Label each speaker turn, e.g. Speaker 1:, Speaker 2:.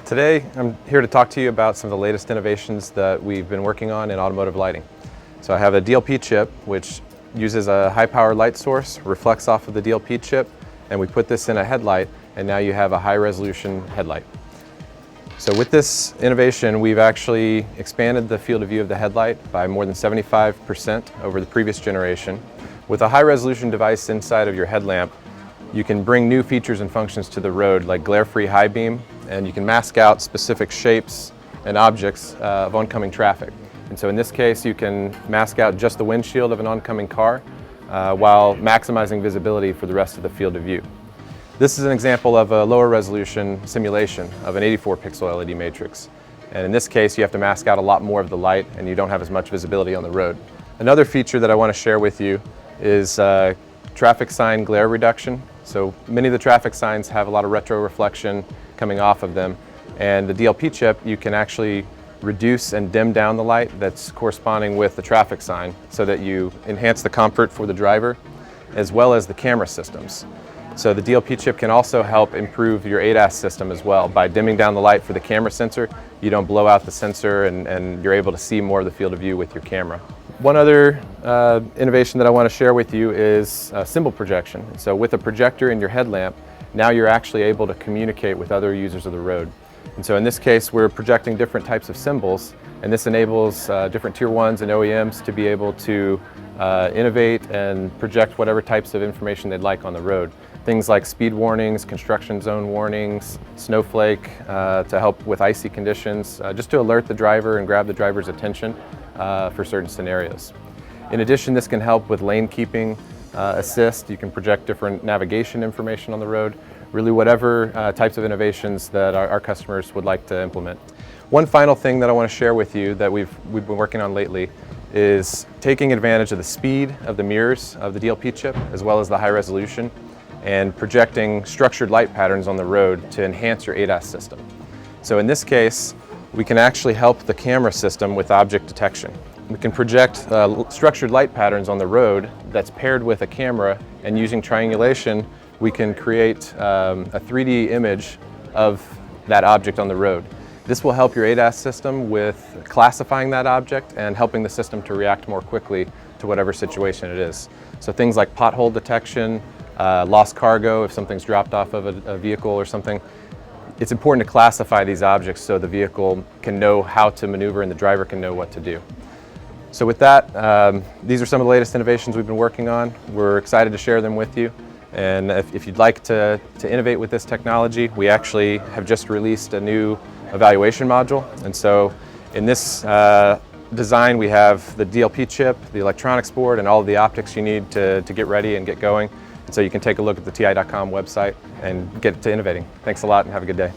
Speaker 1: Today, I'm here to talk to you about some of the latest innovations that we've been working on in automotive lighting. So I have a DLP chip, which uses a high-power light source, reflects off of the DLP chip, and we put this in a headlight, and now you have a high-resolution headlight. So with this innovation, we've actually expanded the field of view of the headlight by more than 75% over the previous generation. With a high-resolution device inside of your headlamp, you can bring new features and functions to the road, like glare-free high beam, and you can mask out specific shapes and objects of oncoming traffic. And so in this case, you can mask out just the windshield of an oncoming car while maximizing visibility for the rest of the field of view. This is an example of a lower resolution simulation of an 84-pixel LED matrix. And in this case, you have to mask out a lot more of the light and you don't have as much visibility on the road. Another feature that I want to share with you is traffic sign glare reduction. So many of the traffic signs have a lot of retro reflection coming off of them, and the DLP chip, you can actually reduce and dim down the light that's corresponding with the traffic sign so that you enhance the comfort for the driver as well as the camera systems. So the DLP chip can also help improve your ADAS system as well. By dimming down the light for the camera sensor, you don't blow out the sensor and you're able to see more of the field of view with your camera. One other innovation that I want to share with you is symbol projection. So with a projector in your headlamp, now you're actually able to communicate with other users of the road. And so in this case, we're projecting different types of symbols, and this enables different Tier 1s and OEMs to be able to innovate and project whatever types of information they'd like on the road. Things like speed warnings, construction zone warnings, snowflake to help with icy conditions, just to alert the driver and grab the driver's attention for certain scenarios. In addition, this can help with lane keeping assist. You can project different navigation information on the road, really whatever types of innovations that our customers would like to implement. One final thing that I want to share with you that we've been working on lately is taking advantage of the speed of the mirrors of the DLP chip as well as the high resolution and projecting structured light patterns on the road to enhance your ADAS system. So in this case, we can actually help the camera system with object detection. We can project structured light patterns on the road that's paired with a camera, and using triangulation, we can create a 3D image of that object on the road. This will help your ADAS system with classifying that object and helping the system to react more quickly to whatever situation it is. So things like pothole detection, lost cargo if something's dropped off of a vehicle or something. It's important to classify these objects so the vehicle can know how to maneuver and the driver can know what to do. So with that, these are some of the latest innovations we've been working on. We're excited to share them with you. And if you'd like to innovate with this technology, we actually have just released a new evaluation module. And so in this design, we have the DLP chip, the electronics board, and all of the optics you need to get ready and get going. And so you can take a look at the TI.com website and get to innovating. Thanks a lot and have a good day.